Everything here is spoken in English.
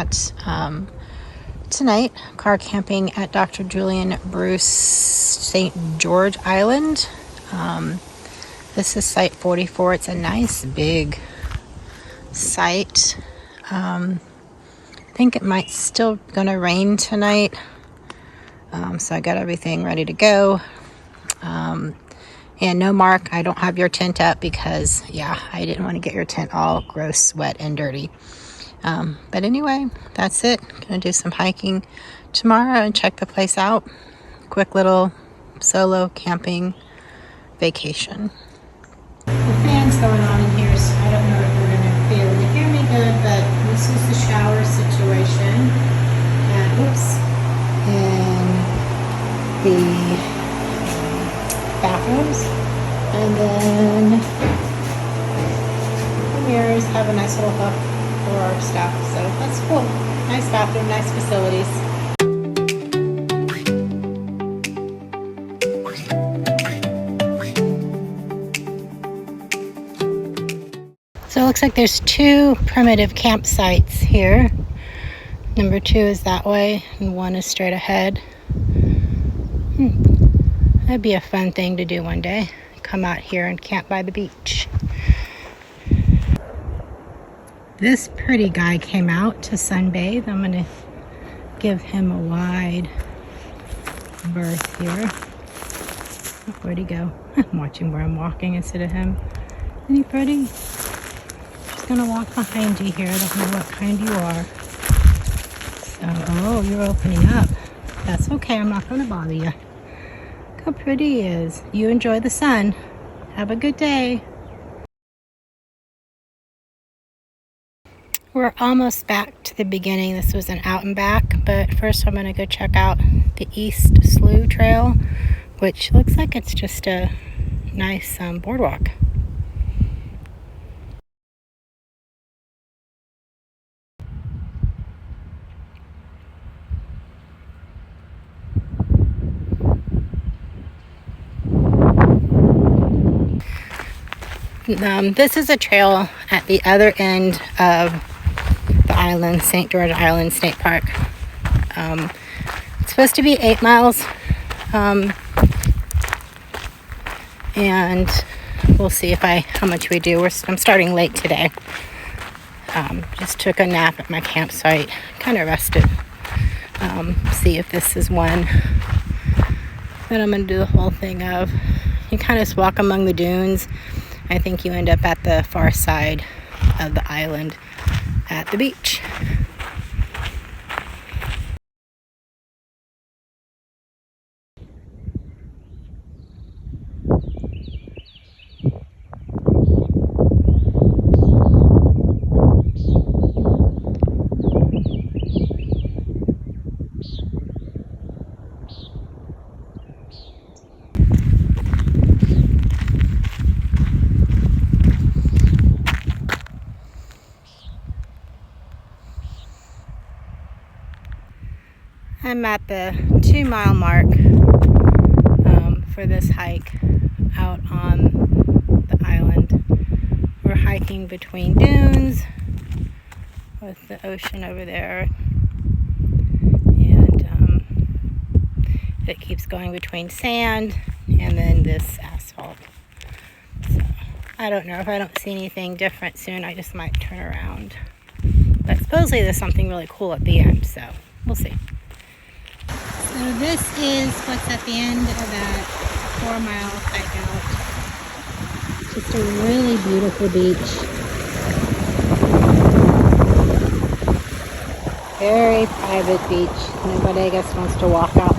at tonight, car camping at Dr. Julian Bruce St. George Island. This is site 44. It's a nice big site. I think it might still gonna rain tonight, so I got everything ready to go. And no, Mark, I don't have your tent up because I didn't want to get your tent all gross, wet, and dirty. But anyway, that's it. Gonna do some hiking tomorrow and check the place out. Quick little solo camping vacation. The fan's going on in here, so I don't know if you're gonna be able to hear me good, but this is the shower situation. In the bathrooms, and then the mirrors have a nice little hook for our stuff, so that's cool. Nice bathroom, nice facilities. So it looks like there's two primitive campsites here. Number 2 is that way, and 1 is straight ahead. That'd be a fun thing to do one day. Come out here and camp by the beach. This pretty guy came out to sunbathe. I'm gonna give him a wide berth here. Oh, where'd he go? I'm watching where I'm walking instead of him. Isn't he pretty? Just gonna walk behind you here. I don't know what kind you are. Oh, you're opening up. That's okay. I'm not going to bother you. Look how pretty he is. You enjoy the sun. Have a good day. We're almost back to the beginning. This was an out and back, but first I'm going to go check out the East Slough Trail, which looks like it's just a nice boardwalk. This is a trail at the other end of the island, St. George Island State Park. It's supposed to be 8 miles, and we'll see how much we do. I'm starting late today. Just took a nap at my campsite, kind of rested. See if this is one that I'm going to do the whole thing of. You kind of just walk among the dunes. I think you end up at the far side of the island at the beach. I'm at the 2-mile mark for this hike out on the island. We're hiking between dunes with the ocean over there, and it keeps going between sand and then this asphalt. So I don't know, if I don't see anything different soon, I just might turn around. But supposedly there's something really cool at the end, so we'll see. So this is what's at the end of that 4-mile hike out. Just a really beautiful beach. Very private beach. Nobody, I guess, wants to walk out